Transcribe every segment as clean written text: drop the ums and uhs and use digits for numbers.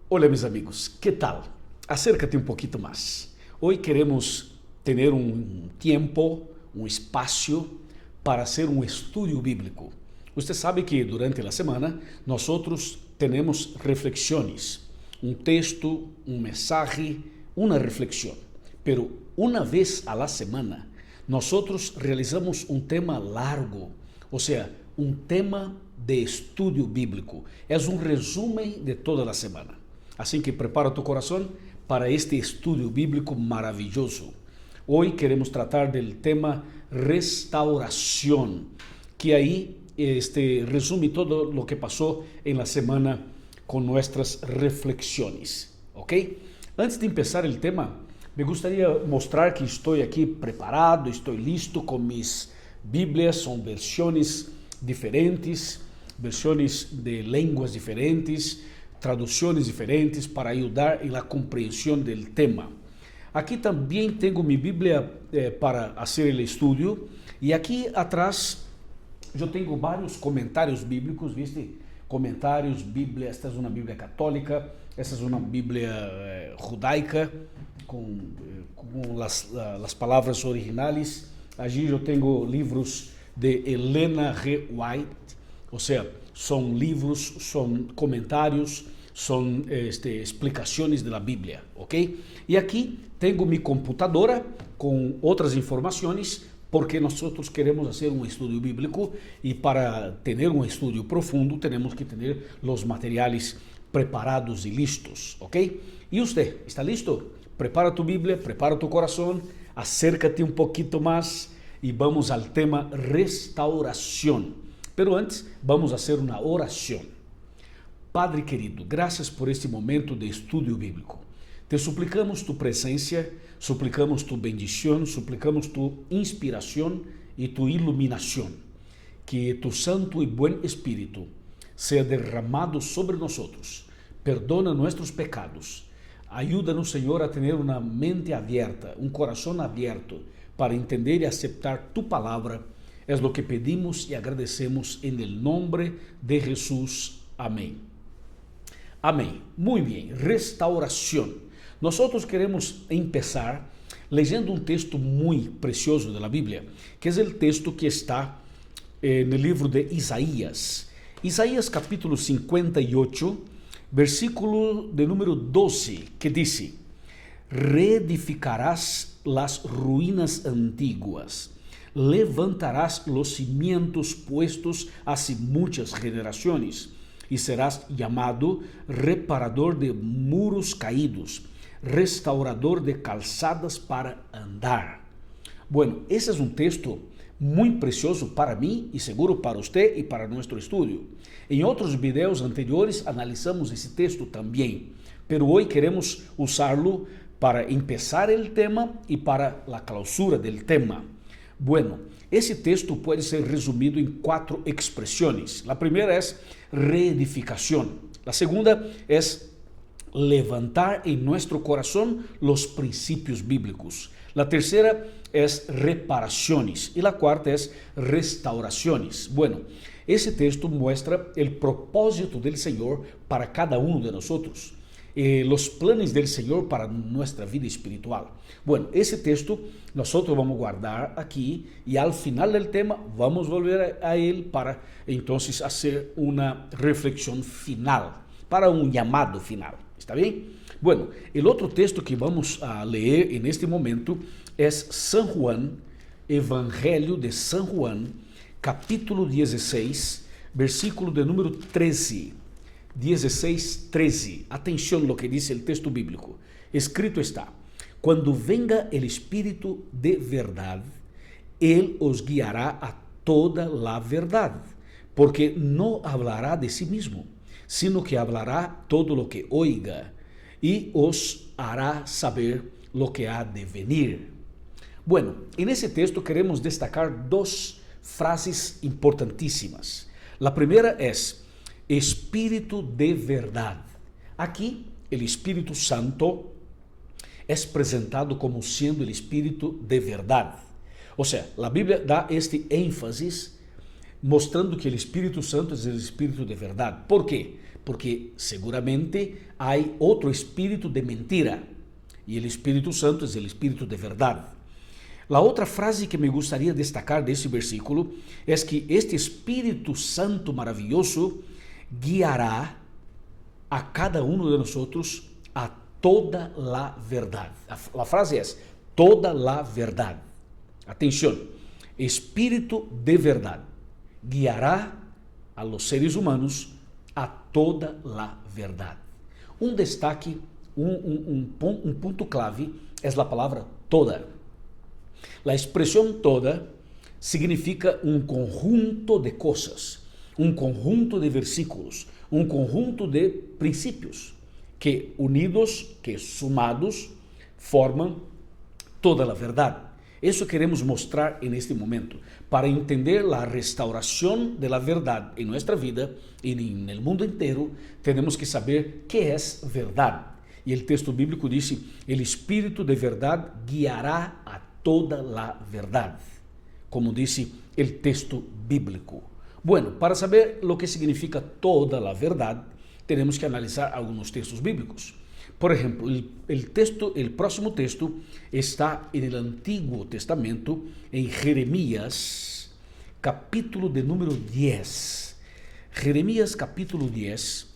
Hola mis amigos, ¿qué tal? Acércate un poquito más. Hoy queremos tener un tiempo, un espacio para hacer un estudio bíblico. Usted sabe que durante la semana nosotros tenemos reflexiones, un texto, un mensaje, una reflexión. Pero una vez a la semana nosotros realizamos un tema largo, o sea, un tema de estudio bíblico. Es un resumen de toda la semana. Así que prepara tu corazón para este estudio bíblico maravilloso. Hoy queremos tratar del tema restauración, que ahí resume todo lo que pasó en la semana con nuestras reflexiones. ¿Ok? Antes de empezar el tema, me gustaría mostrar que estoy aquí preparado, estoy listo con mis Biblias, son versiones diferentes, versiones de lenguas diferentes, traducciones diferentes para ayudar en la comprensión del tema. Aquí también tengo mi Biblia para hacer el estudio y aquí atrás yo tengo varios comentarios bíblicos, ¿viste? Comentarios, Biblia, esta es una Biblia católica, esta es una Biblia judaica con las palabras originales. Allí yo tengo libros de Elena G. White, o sea, son libros, son comentarios, son explicaciones de la Biblia, ¿ok? Y aquí tengo mi computadora con otras informaciones porque nosotros queremos hacer un estudio bíblico y para tener un estudio profundo tenemos que tener los materiales preparados y listos, ¿ok? ¿Y usted está listo? Prepara tu Biblia, prepara tu corazón, acércate un poquito más y vamos al tema restauración. Pero antes vamos a hacer una oración. Padre querido, gracias por este momento de estudio bíblico. Te suplicamos tu presencia, suplicamos tu bendición, suplicamos tu inspiración y tu iluminación. Que tu santo y buen espíritu sea derramado sobre nosotros. Perdona nuestros pecados. Ayúdanos, Señor, a tener una mente abierta, un corazón abierto para entender y aceptar tu palabra. Es lo que pedimos y agradecemos en el nombre de Jesús. Amén. Amén. Muy bien, restauración. Nosotros queremos empezar leyendo un texto muy precioso de la Biblia, que es el texto que está en el libro de Isaías. Isaías capítulo 58, versículo de número 12, que dice: reedificarás las ruinas antiguas, levantarás los cimientos puestos hace muchas generaciones, y serás llamado reparador de muros caídos, restaurador de calzadas para andar. Bueno, ese es un texto muy precioso para mí y seguro para usted y para nuestro estudio. En otros videos anteriores analizamos ese texto también, pero hoy queremos usarlo para empezar el tema y para la clausura del tema. Bueno, ese texto puede ser resumido en 4 expresiones. La primera es reedificación. La segunda es levantar en nuestro corazón los principios bíblicos. La tercera es reparaciones y la cuarta es restauraciones. Bueno, ese texto muestra el propósito del Señor para cada uno de nosotros. Los planes del Señor para nuestra vida espiritual. Bueno, ese texto nosotros vamos a guardar aquí y al final del tema vamos a volver a él para entonces hacer una reflexión final, para un llamado final. ¿Está bien? Bueno, el otro texto que vamos a leer en este momento es San Juan, Evangelio de San Juan, capítulo 16, versículo de número 13. 16, 13. Atención lo que dice el texto bíblico. Escrito está: cuando venga el Espíritu de verdad, Él os guiará a toda la verdad, porque no hablará de sí mismo, sino que hablará todo lo que oiga y os hará saber lo que ha de venir. Bueno, en ese texto queremos destacar 2 frases importantísimas. La primera es Espíritu de verdad. Aquí el Espíritu Santo es presentado como siendo el Espíritu de verdad. O sea, la Biblia da énfasis mostrando que el Espíritu Santo es el Espíritu de verdad. ¿Por qué? porque seguramente hay otro espíritu de mentira y el Espíritu Santo es el espíritu de verdad. La otra frase que me gustaría destacar de ese versículo es que este Espíritu Santo maravilloso guiará a cada uno de nosotros a toda la verdad. La frase es toda la verdad. Atención, Espíritu de verdad guiará a los seres humanos a toda la verdad. Un destaque, un punto clave es la palabra toda. La expresión toda significa un conjunto de cosas, un conjunto de versículos, un conjunto de principios que unidos, que sumados, forman toda la verdad. Eso queremos mostrar en este momento. Para entender la restauración de la verdad en nuestra vida y en el mundo entero, tenemos que saber qué es verdad. Y el texto bíblico dice, el Espíritu de verdad guiará a toda la verdad, como dice el texto bíblico. Bueno, para saber lo que significa toda la verdad, tenemos que analizar algunos textos bíblicos. Por ejemplo, el próximo texto está en el Antiguo Testamento, en Jeremías, capítulo de número 10. Jeremías, capítulo 10,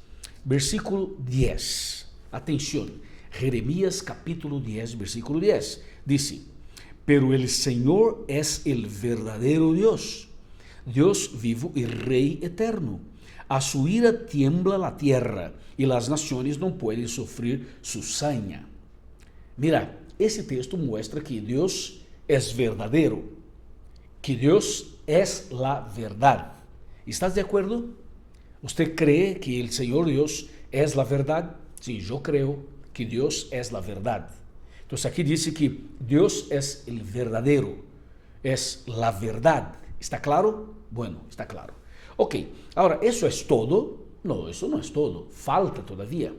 versículo 10. Atención, Jeremías, capítulo 10, versículo 10. Dice, pero el Señor es el verdadero Dios, Dios vivo y Rey eterno. A su ira tiembla la tierra y las naciones no pueden sufrir su saña. Mira, ese texto muestra que Dios es verdadero, que Dios es la verdad. ¿Estás de acuerdo? ¿Usted cree que el Señor Dios es la verdad? Sí, yo creo que Dios es la verdad. Entonces aquí dice que Dios es el verdadero, es la verdad. ¿Está claro? Bueno, está claro. Ok, ahora, ¿eso es todo? No, eso no es todo, falta todavía.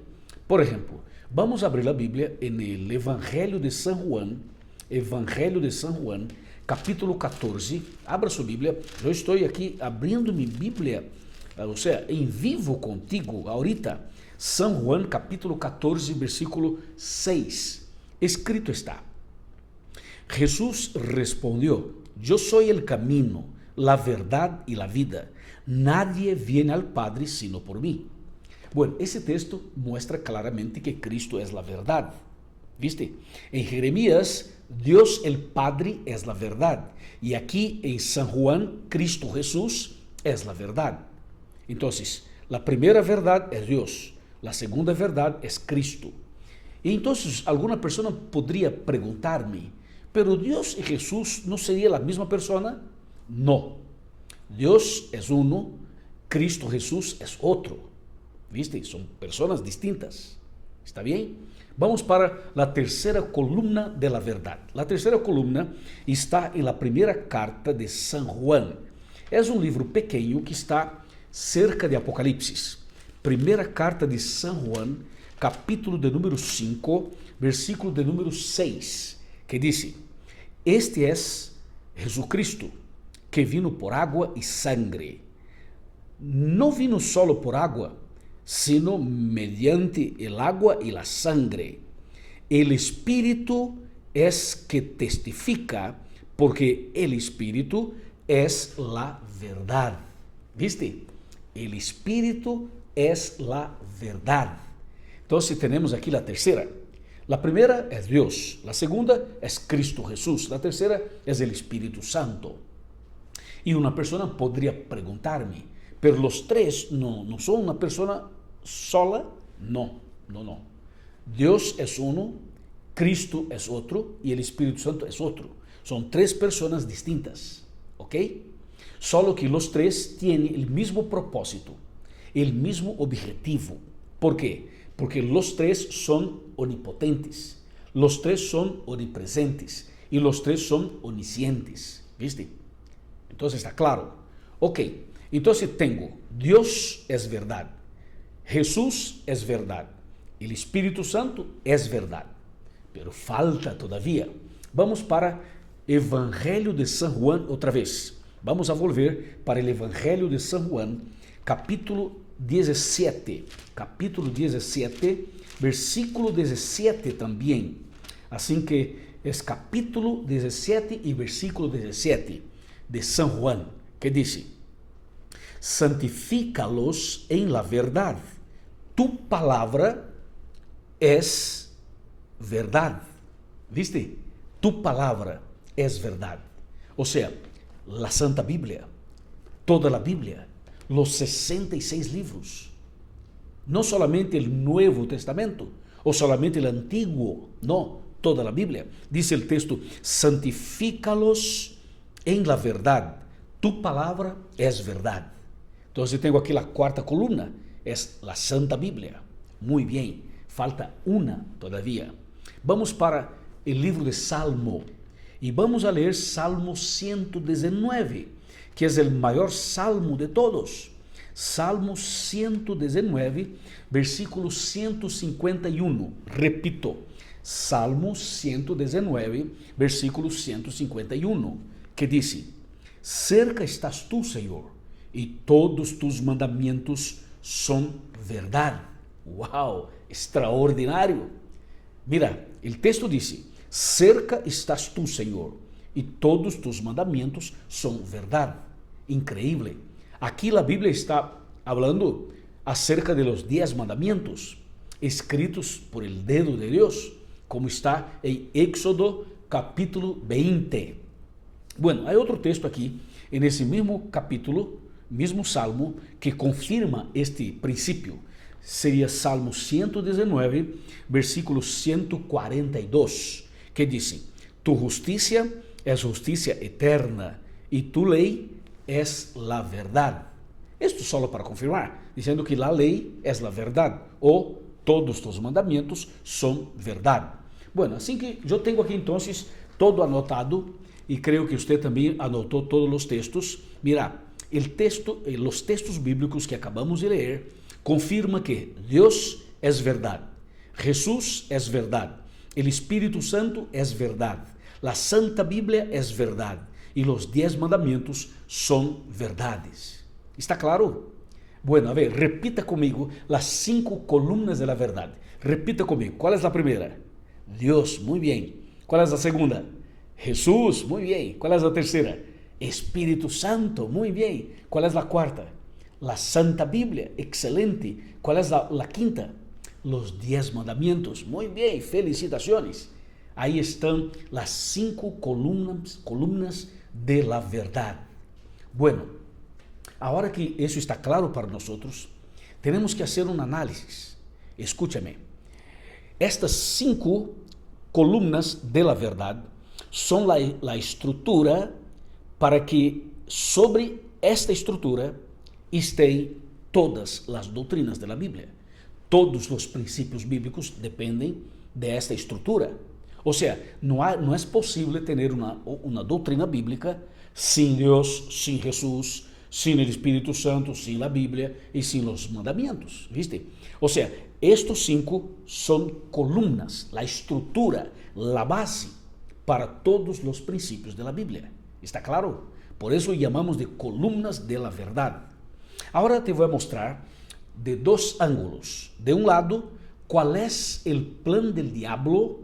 Por ejemplo, vamos a abrir la Biblia en el Evangelio de San Juan, capítulo 14. Abra su Biblia, yo estoy aquí abriendo mi Biblia, o sea, en vivo contigo ahorita. San Juan, capítulo 14, versículo 6. Escrito está, Jesús respondió, yo soy el camino, la verdad y la vida. Nadie viene al Padre sino por mí. Bueno, ese texto muestra claramente que Cristo es la verdad. ¿Viste? En Jeremías, Dios el Padre es la verdad. Y aquí en San Juan, Cristo Jesús es la verdad. Entonces, la primera verdad es Dios. La segunda verdad es Cristo. Y entonces, alguna persona podría preguntarme, ¿pero Dios y Jesús no sería la misma persona? No. Dios es uno, Cristo Jesús es otro. ¿Viste? Son personas distintas. ¿Está bien? Vamos para la tercera columna de la verdad. La tercera columna está en la primera carta de San Juan. Es un libro pequeño que está cerca de Apocalipsis. Primera carta de San Juan, capítulo de número 5, versículo de número 6, que dice, este es Jesucristo, que vino por agua y sangre. No vino solo por agua, sino mediante el agua y la sangre. El Espíritu es que testifica, porque el Espíritu es la verdad. ¿Viste? El Espíritu es la verdad. Entonces tenemos aquí la tercera. La primera es Dios, la segunda es Cristo Jesús, la tercera es el Espíritu Santo. Y una persona podría preguntarme, pero los tres no son una persona sola. No. Dios es uno, Cristo es otro y el Espíritu Santo es otro. Son tres personas distintas, ¿ok? Solo que los tres tienen el mismo propósito, el mismo objetivo. ¿Por qué? Porque los tres son omnipotentes, los tres son omnipresentes y los tres son omniscientes, ¿viste? Entonces está claro. Ok, entonces tengo, Dios es verdad, Jesús es verdad, el Espíritu Santo es verdad, pero falta todavía. Vamos para Evangelio de San Juan otra vez. Vamos a volver para el Evangelio de San Juan, capítulo 17, capítulo 17, versículo 17 también. Así que es capítulo 17 y versículo 17 de San Juan, que dice: santifícalos en la verdad, tu palabra es verdad. ¿Viste? Tu palabra es verdad. O sea, la Santa Biblia, toda la Biblia, los 66 libros, no solamente el Nuevo Testamento o solamente el Antiguo, no, toda la Biblia. Dice el texto: santifícalos en la verdad, tu palabra es verdad. Entonces tengo aquí la cuarta columna, es la Santa Biblia. Muy bien, falta una todavía. Vamos para el libro de Salmo y vamos a leer Salmo 119, que es el mayor salmo de todos. Salmo 119, versículo 151. Repito, Salmo 119, versículo 151, que dice: cerca estás tú, Señor, y todos tus mandamientos son verdad. ¡Wow! Extraordinario. Mira, el texto dice: cerca estás tú, Señor, y todos tus mandamientos son verdad. Increíble. Aquí la Biblia está hablando acerca de los 10 mandamientos escritos por el dedo de Dios, como está en Éxodo capítulo 20. Bueno, hay otro texto aquí en ese mismo capítulo, mismo salmo, que confirma este principio. Sería Salmo 119, versículo 142, que dice: tu justicia es justicia eterna y tu ley es la verdad. Esto solo para confirmar, diciendo que la ley es la verdad, o todos los mandamientos son verdad. Bueno, así que yo tengo aquí entonces todo anotado, y creo que usted también anotó todos los textos. Mira, el texto, los textos bíblicos que acabamos de leer confirma que Dios es verdad, Jesús es verdad, el Espíritu Santo es verdad, la Santa Biblia es verdad y los 10 mandamientos son verdades. ¿Está claro? Bueno, a ver, repita conmigo las 5 columnas de la verdad. Repita conmigo. ¿Cuál es la primera? Dios, muy bien. ¿Cuál es la segunda? Jesús, muy bien. ¿Cuál es la tercera? Espíritu Santo, muy bien. ¿Cuál es la cuarta? La Santa Biblia, excelente. ¿Cuál es la quinta? Los 10 mandamientos, muy bien, felicitaciones. Ahí están las 5 columnas de la verdad. Bueno, ahora que eso está claro para nosotros, tenemos que hacer un análisis. Escúchame, estas 5 columnas de la verdad son la estructura para que sobre esta estructura estén todas las doctrinas de la Biblia. Todos los principios bíblicos dependen de esta estructura. O sea, no es posible tener una doctrina bíblica sin Dios, sin Jesús, sin el Espíritu Santo, sin la Biblia y sin los mandamientos, ¿viste? O sea, estos 5 son columnas, la estructura, la base para todos los principios de la Biblia. ¿Está claro? Por eso llamamos de columnas de la verdad. Ahora te voy a mostrar de 2 ángulos. De un lado, cuál es el plan del diablo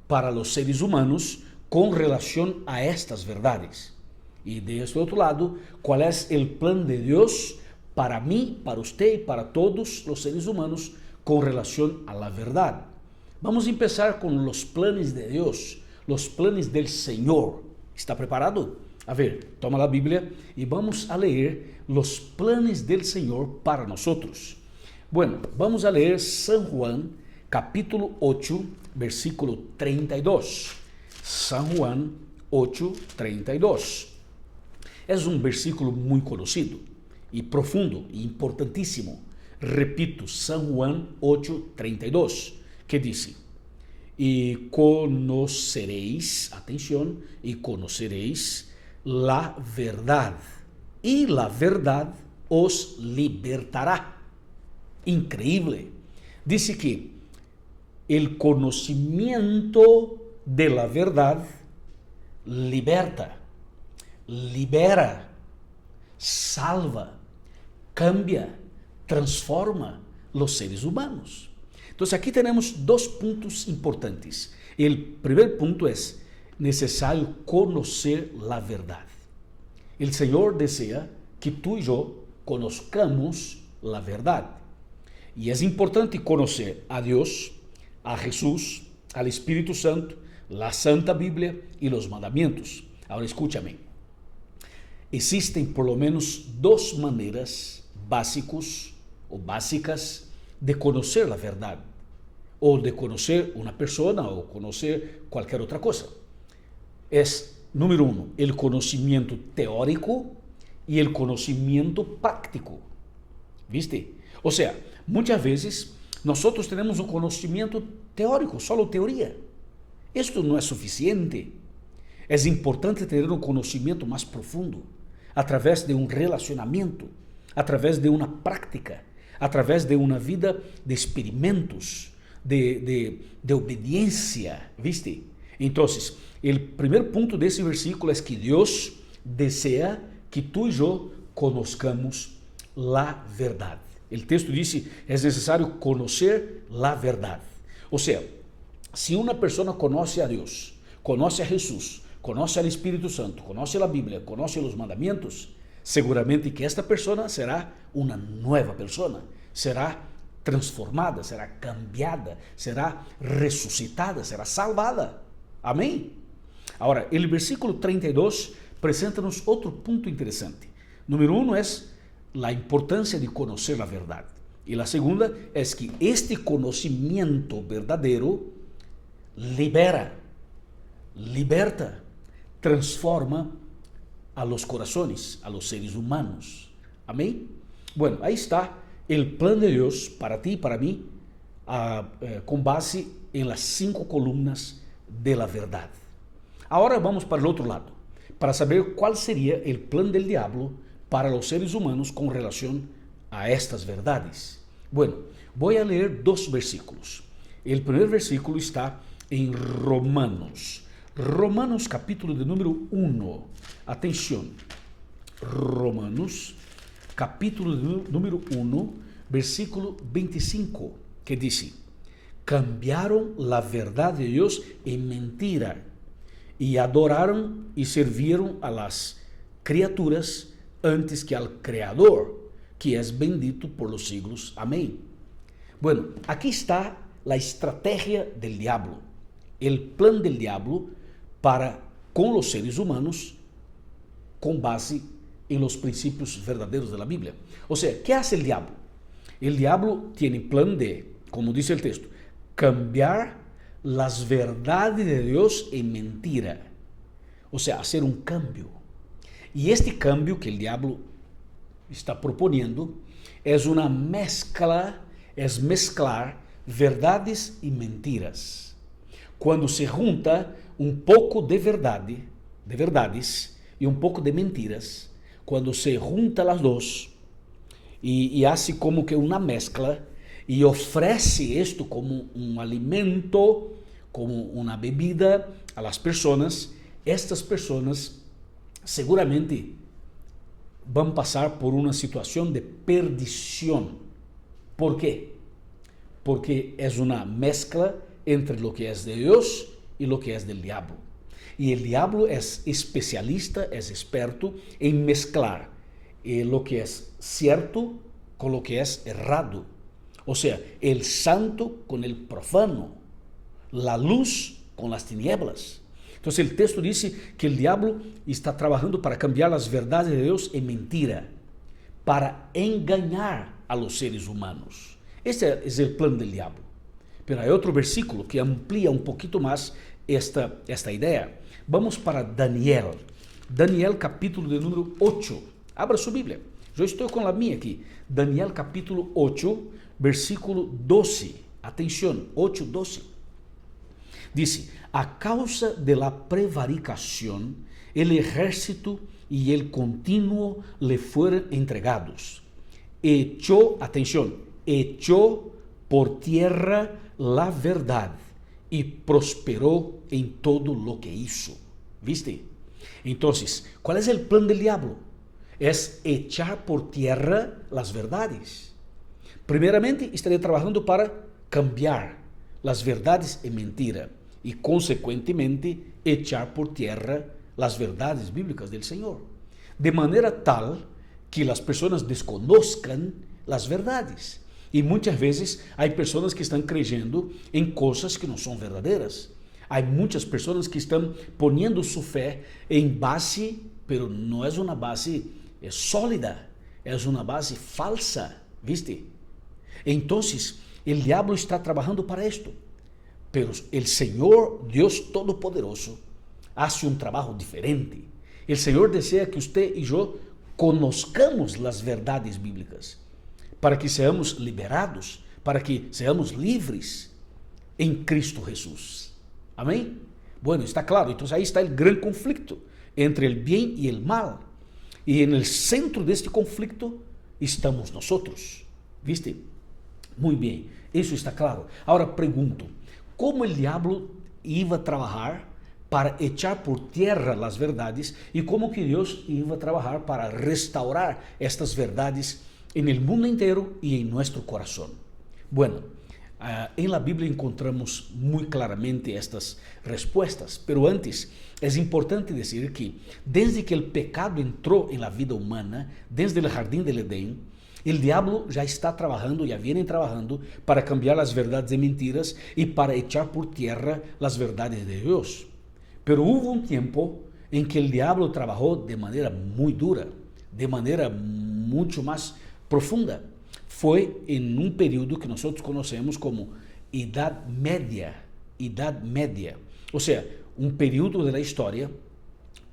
para los seres humanos con relación a estas verdades. Y de este otro lado, cuál es el plan de Dios para mí, para usted y para todos los seres humanos con relación a la verdad. Vamos a empezar con los planes de Dios, los planes del Señor. ¿Está preparado? A ver, toma la Biblia y vamos a leer los planes del Señor para nosotros. Bueno, vamos a leer San Juan, capítulo 8, versículo 32. San Juan 8, 32. Es un versículo muy conocido y profundo y importantísimo. Repito, San Juan 8, 32, que dice: y conoceréis, atención, y conoceréis la verdad, y la verdad os libertará. Increíble. Dice que el conocimiento de la verdad liberta, libera, salva, cambia, transforma los seres humanos. Entonces aquí tenemos dos puntos importantes. El primer punto es necesario conocer la verdad. El Señor desea que tú y yo conozcamos la verdad. Y es importante conocer a Dios, a Jesús, al Espíritu Santo, la Santa Biblia y los mandamientos. Ahora escúchame. Existen por lo menos dos maneras básicas de conocer la verdad, o de conocer una persona o conocer cualquier otra cosa. Es, número uno, el conocimiento teórico y el conocimiento práctico. ¿Viste? O sea, muchas veces nosotros tenemos un conocimiento teórico, solo teoría. Esto no es suficiente. Es importante tener un conocimiento más profundo, a través de un relacionamiento, a través de una práctica, a través de una vida de experimentos, de obediencia, ¿viste? Entonces, el primer punto de ese versículo es que Dios desea que tú y yo conozcamos la verdad. El texto dice, es necesario conocer la verdad. O sea, si una persona conoce a Dios, conoce a Jesús, conoce al Espíritu Santo, conoce la Biblia, conoce los mandamientos, seguramente que esta persona será una nueva persona, será transformada, será cambiada, será resucitada, será salvada. Amém? Ahora, el versículo 32 presenta-nos outro ponto interessante. Número uno es la importancia de conocer la verdad. Y la segunda es que este conocimiento verdadero liberta, transforma a los corazones, a los seres humanos. Amén. Bueno, ahí está el plan de Dios para ti y para mí, con base en las 5 columnas de la verdad. Ahora vamos para el otro lado, para saber cuál sería el plan del diablo para los seres humanos con relación a estas verdades. Bueno, voy a leer 2 versículos. El primer versículo está en Romanos capítulo de número 1. Atención. Romanos capítulo de número 1, versículo 25, que dice: cambiaron la verdad de Dios en mentira y adoraron y sirvieron a las criaturas antes que al Creador, que es bendito por los siglos. Amén. Bueno, aquí está la estrategia del diablo, el plan del diablo para con los seres humanos con base en los principios verdaderos de la Biblia. O sea, ¿qué hace el diablo? El diablo tiene plan de, como dice el texto, cambiar las verdades de Dios en mentira. O sea, hacer un cambio. Y este cambio que el diablo está proponiendo es una mezcla, es mezclar verdades y mentiras. Cuando se junta un poco de verdades y un poco de mentiras, cuando se junta las dos y hace como que una mezcla y ofrece esto como un alimento, como una bebida a las personas, estas personas seguramente van a pasar por una situación de perdición. ¿Por qué? Porque es una mezcla entre lo que es de Dios y lo que es del diablo. Y el diablo es especialista, es experto en mezclar lo que es cierto con lo que es errado. O sea, el santo con el profano, la luz con las tinieblas. Entonces el texto dice que el diablo está trabajando para cambiar las verdades de Dios en mentira, para engañar a los seres humanos. Este es el plan del diablo. Pero hay otro versículo que amplía un poquito más esta idea. Vamos para Daniel. Daniel capítulo de número 8. Abra su Biblia. Yo estoy con la mía aquí. Daniel capítulo 8, versículo 12. Atención, 8:12. Dice: a causa de la prevaricación, el ejército y el continuo le fueron entregados. Echó por tierra la verdad y prosperó en todo lo que hizo. ¿Viste? Entonces, ¿cuál es el plan del diablo? Es echar por tierra las verdades. Primeiramente, estaria trabalhando para cambiar as verdades em mentira e, consequentemente, echar por terra as verdades bíblicas do Senhor, de maneira tal que as pessoas desconozcan as verdades. E muitas vezes há pessoas que estão creyendo em coisas que não são verdadeiras. Há muitas pessoas que estão poniendo sua fé em base, pero não é uma base sólida, é uma base falsa, ¿viste? Então, o diabo está trabalhando para isto, pero o Senhor, Deus Todo-Poderoso, hace um trabalho diferente. O Senhor deseja que você e eu conozcamos as verdades bíblicas, para que seamos liberados, para que seamos livres em Cristo Jesus. Amém? Bueno, está claro. Então aí está o grande conflito entre o bem e o mal. E no centro deste conflito estamos nós. ¿Viste? Muito bem, isso está claro. Agora pergunto, como o diabo ia trabalhar para echar por terra as verdades e como que Deus ia trabalhar para restaurar estas verdades en el mundo inteiro e em nosso coração? Bueno, em la Bíblia encontramos muito claramente estas respostas, pero antes é importante dizer que desde que o pecado entrou em la vida humana, desde o jardim del Edén, o diabo já está trabalhando, já viene trabalhando para cambiar as verdades de mentiras e para echar por terra as verdades de Deus. Pero hubo um tempo em que o diabo trabalhou de maneira muito dura, de maneira muito mais profunda. Foi em um período que nós conhecemos como Idade Média. Idade Média. Ou seja, um período da história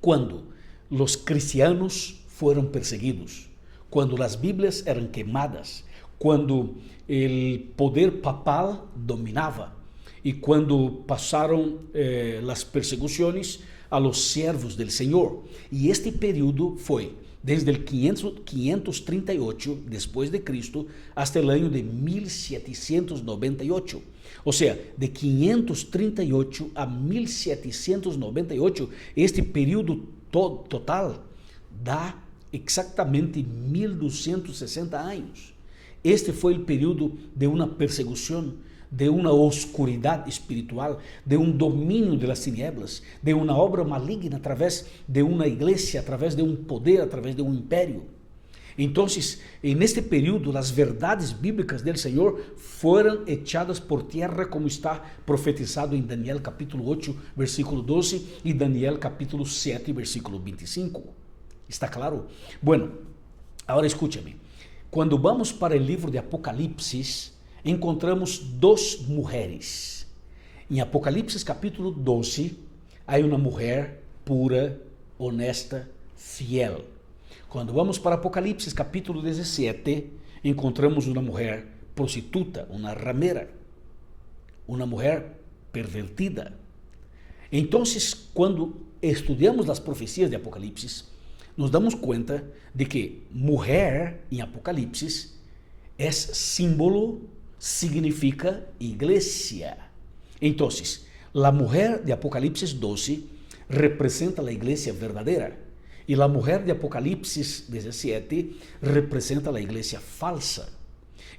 quando os cristianos foram perseguidos, quando as Bíblias eram queimadas, quando o poder papal dominava e quando passaram as perseguições a los servos del Senhor. E este período foi desde el 538 después de Cristo hasta el año de 1798. O sea, de 538 a 1798, este período total dá exactamente 1260 anos. Este foi o período de uma perseguição, de uma oscuridade espiritual, de um domínio das tinieblas, de uma obra maligna através de uma igreja, através de um poder, através de um império. Então, neste período, as verdades bíblicas do Senhor foram echadas por terra, como está profetizado em Daniel capítulo 8, versículo 12, e Daniel capítulo 7, versículo 25. ¿Está claro? Bueno, agora escúchame. Quando vamos para o livro de Apocalipse, encontramos duas mulheres. Em Apocalipse capítulo 12, há uma mulher pura, honesta, fiel. Quando vamos para Apocalipse capítulo 17, encontramos uma mulher prostituta, uma ramera, uma mulher pervertida. Então, quando estudamos as profecias de Apocalipse, nos damos conta de que mulher em Apocalipse é símbolo, significa igreja. Então, a mulher de Apocalipse 12 representa a igreja verdadeira e a mulher de Apocalipse 17 representa a igreja falsa.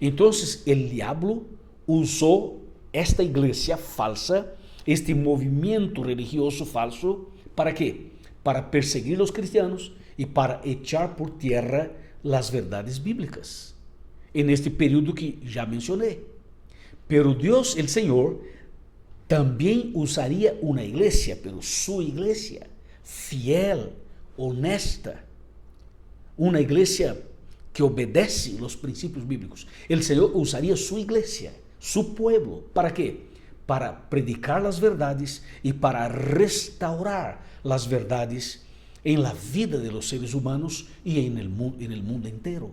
Então, o diabo usou esta igreja falsa, este movimento religioso falso, para quê? Para perseguir os cristianos e para echar por terra as verdades bíblicas. En este período que já mencionei. Pero Deus, el Senhor, também usaria uma igreja, pero sua igreja, fiel, honesta, uma igreja que obedece os princípios bíblicos. El Senhor usaria sua igreja, su pueblo, ¿para quê? Para predicar as verdades e para restaurar as verdades em la vida de los seres humanos e en el mundo inteiro.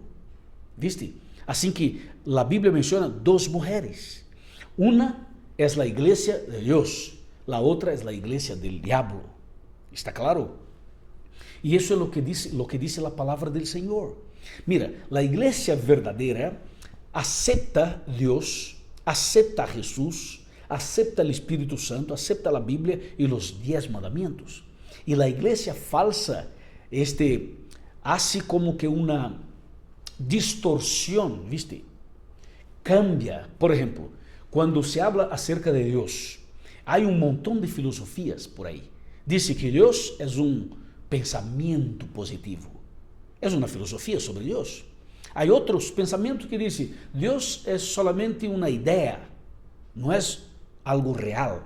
¿Viste? Assim que a Bíblia menciona duas mulheres. Uma é a igreja de Deus, a outra é a igreja del diablo. ¿Está claro? E isso é o que diz a palavra del Senhor. Mira, a igreja verdadeira acepta Deus, acepta a Jesus, acepta o Espírito Santo, acepta a Bíblia e os 10 mandamentos. E a igreja falsa, hace como que uma distorsión, ¿viste? cambia. Por ejemplo, cuando se habla acerca de Dios, hay un montón de filosofías por ahí. Dice que Dios es un pensamiento positivo. Es una filosofía sobre Dios. Hay otros pensamientos que dicen, Dios es solamente una idea, no es algo real.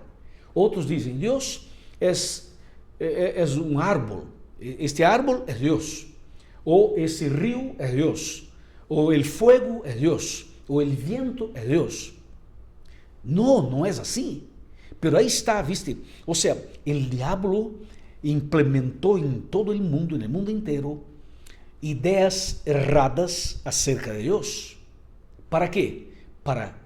Otros dicen, Dios es un árbol. Este árbol es Dios. O ese río es Dios. O el fuego es Dios. O el viento es Dios. No, no es así. Pero ahí está, ¿viste? O sea, el diablo implementó en todo el mundo entero, ideas erradas acerca de Dios. ¿Para qué? Para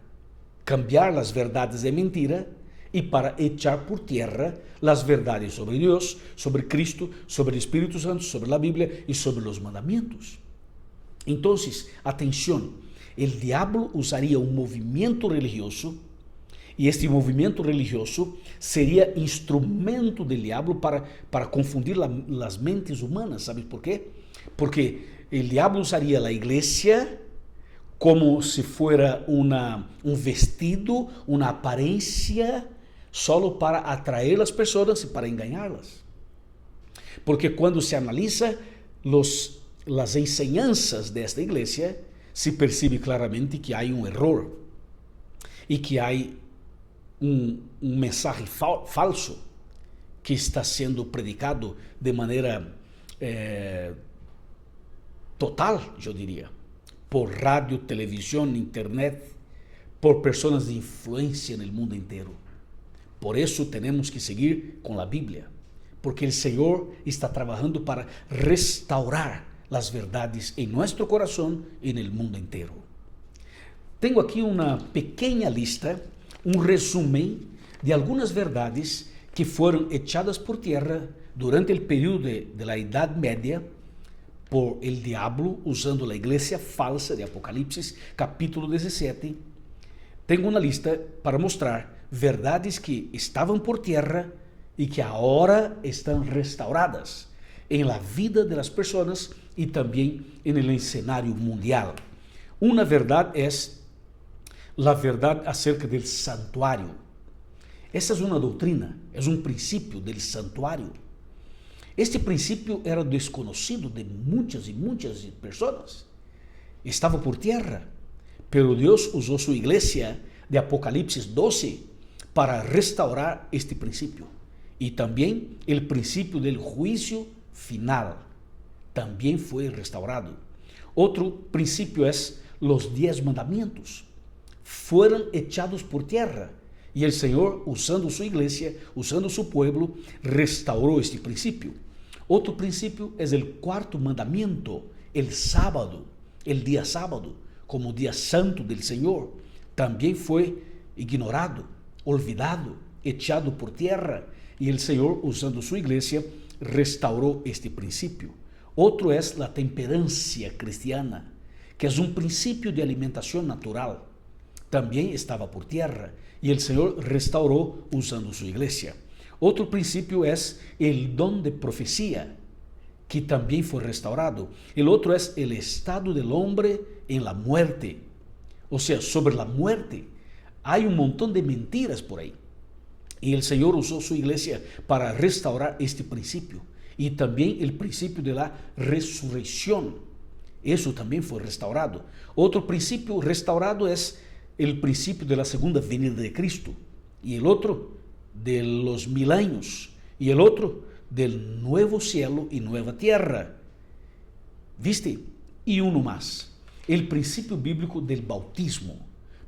cambiar las verdades de mentira y para echar por tierra las verdades sobre Dios, sobre Cristo, sobre el Espíritu Santo, sobre la Biblia y sobre los mandamientos. Entonces, atención, el diablo usaría un movimiento religioso y este movimiento religioso sería instrumento del diablo para confundir las mentes humanas. ¿Sabes por qué? Porque el diablo usaría la iglesia como si fuera un vestido, una apariencia, solo para atraer a las personas y para engañarlas. Porque cuando se analiza las enseñanzas de esta iglesia, se percibe claramente que hay un error y que hay un mensaje falso que está siendo predicado de manera total, yo diría, por radio, televisión, internet, por personas de influencia en el mundo entero. Por eso tenemos que seguir con la Biblia, porque el Señor está trabajando para restaurar las verdades en nuestro corazón y en el mundo entero. Tengo aquí una pequeña lista, un resumen de algunas verdades que fueron echadas por tierra durante el periodo de la Edad Media por el diablo, usando la iglesia falsa de Apocalipsis, capítulo 17. Tengo una lista para mostrar verdades que estaban por tierra y que ahora están restauradas en la vida de las personas y también en el escenario mundial. Una verdad es la verdad acerca del santuario. Esa es una doctrina, es un principio del santuario. Este principio era desconocido de muchas y muchas personas. Estaba por tierra, pero Dios usó su iglesia de Apocalipsis 12 para restaurar este principio. Y también el principio del juicio final también fue restaurado. Otro principio es los 10 mandamientos. Fueron echados por tierra y el Señor, usando su iglesia, usando su pueblo, restauró este principio. Otro principio es el cuarto mandamiento, el sábado, el día sábado, como día santo del Señor, también fue ignorado, olvidado, echado por tierra, y el Señor, usando su iglesia, restauró este principio. Otro es la temperancia cristiana, que es un principio de alimentación natural. También estaba por tierra y el Señor restauró usando su iglesia. Otro principio es el don de profecía, que también fue restaurado. El otro es el estado del hombre en la muerte. O sea, sobre la muerte hay un montón de mentiras por ahí. Y el Señor usó su iglesia para restaurar este principio. Y también el principio de la resurrección. Eso también fue restaurado. Otro principio restaurado es el principio de la segunda venida de Cristo, y el otro de los 1000 años, y el otro del nuevo cielo y nueva tierra. ¿Viste? Y uno más, el principio bíblico del bautismo,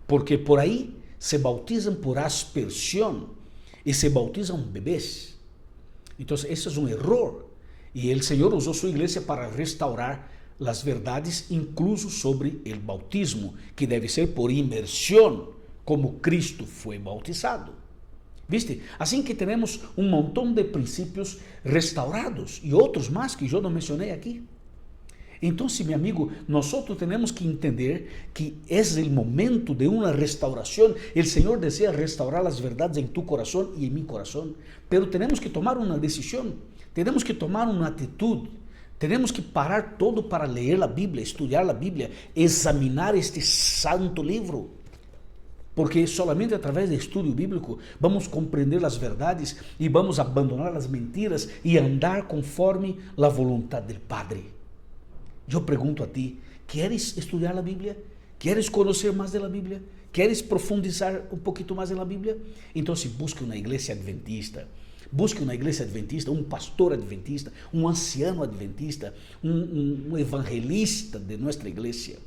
porque por ahí se bautizan por aspersión y se bautizan bebés. Entonces, ese es un error, y el Señor usó su iglesia para restaurar las verdades incluso sobre el bautismo, que debe ser por inmersión, como Cristo fue bautizado. ¿Viste? Así que tenemos un montón de principios restaurados y otros más que yo no mencioné aquí. Entonces, mi amigo, nosotros tenemos que entender que es el momento de una restauración. El Señor desea restaurar las verdades en tu corazón y en mi corazón, pero tenemos que tomar una decisión, tenemos que tomar una actitud Tenemos que parar todo para leer la Biblia, estudiar la Biblia, examinar este santo libro. Porque solamente a través do estudo bíblico vamos compreender as verdades e vamos abandonar as mentiras e andar conforme a vontade do Padre. Eu pergunto a ti, ¿queres estudar a Bíblia? ¿Queres conhecer mais da Bíblia? ¿Queres profundizar um pouquinho mais na Bíblia? Então, busque uma igreja adventista. Busque uma igreja adventista, um pastor adventista, um anciano adventista, um evangelista de nossa igreja.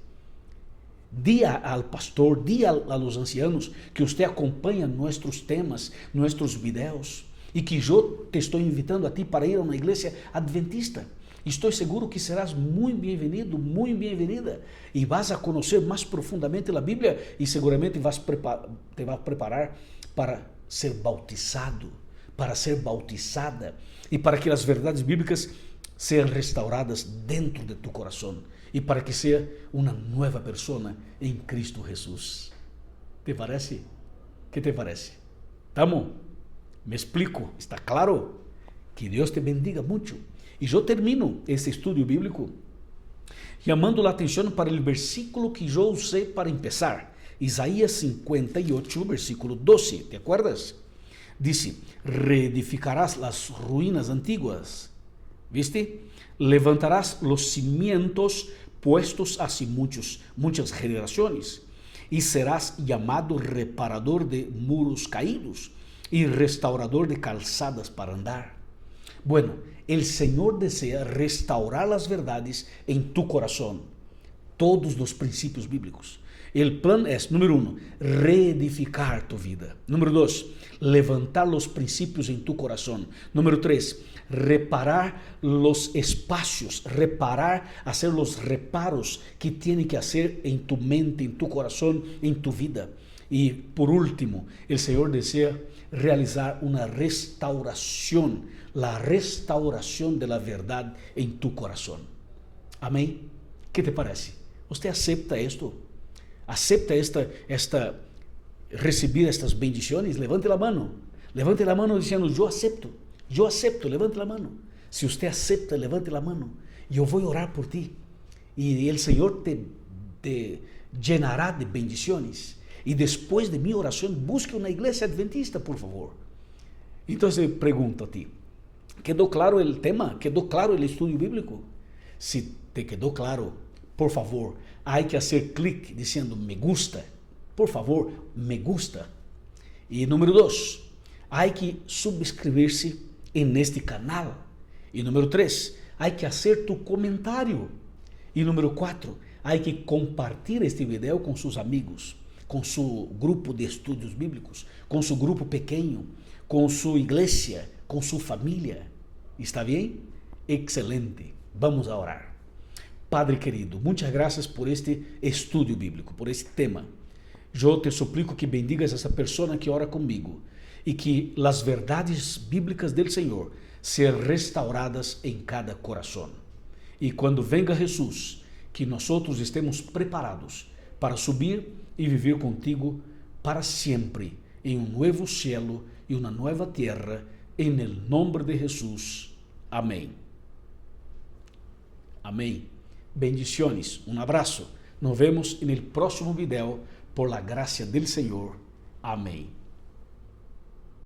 Diga ao pastor, diga a los ancianos que você acompanha nossos temas, nossos videos e que eu te estou invitando a ti para ir a uma igreja adventista. Estou seguro que serás muito bem-vindo, muito bem-vinda e vas a conhecer mais profundamente a Bíblia e seguramente te vas preparar para ser bautizado, para ser bautizada e para que as verdades bíblicas sejam restauradas dentro de tu coração e para que seja uma nova pessoa em Cristo Jesus. ¿Te parece? ¿Qué te parece? ¿Estamos? ¿Me explico? ¿Está claro? Que Deus te bendiga muito. E eu termino esse estudo bíblico chamando a atenção para o versículo que eu usei para começar. Isaías 58, versículo 12. ¿Te acuerdas? Dice, reedificarás las ruínas antiguas. ¿Viste? Levantarás los cimientos puestos hace muchas generaciones y serás llamado reparador de muros caídos y restaurador de calzadas para andar. Bueno, el Señor desea restaurar las verdades en tu corazón, todos los principios bíblicos. El plan es, número 1, reedificar tu vida. Número 2, levantar los principios en tu corazón. Número 3, reparar los espacios, hacer los reparos que tiene que hacer en tu mente, en tu corazón, en tu vida. Y por último, el Señor desea realizar una restauración, la restauración de la verdad en tu corazón. Amén. ¿Qué te parece? ¿Usted acepta esto? ¿Acepta recibir estas bendiciones? Levante la mano diciendo, yo acepto, levante la mano. Si usted acepta, levante la mano. Yo voy a orar por ti. Y el Señor te llenará de bendiciones. Y después de mi oración, busque una iglesia adventista, por favor. Entonces pregunto a ti, ¿quedó claro el tema? ¿Quedó claro el estudio bíblico? Si te quedó claro, por favor, hay que hacer clic diciendo me gusta. Por favor, me gusta. Y número 2, hay que suscribirse en este canal. Y número 3, hay que hacer tu comentario. Y número 4, hay que compartir este video con sus amigos, con su grupo de estudios bíblicos, con su grupo pequeño, con su iglesia, con su familia. ¿Está bien? Excelente. Vamos a orar. Padre querido, muchas gracias por este estudio bíblico, por este tema. Yo te suplico que bendigas a esa persona que ora conmigo y que las verdades bíblicas del Señor sean restauradas en cada corazón. Y cuando venga Jesús, que nosotros estemos preparados para subir y vivir contigo para siempre en un nuevo cielo y una nueva tierra, en el nombre de Jesús. Amén. Amén. Bendiciones, un abrazo. Nos vemos en el próximo video por la gracia del Señor. Amén.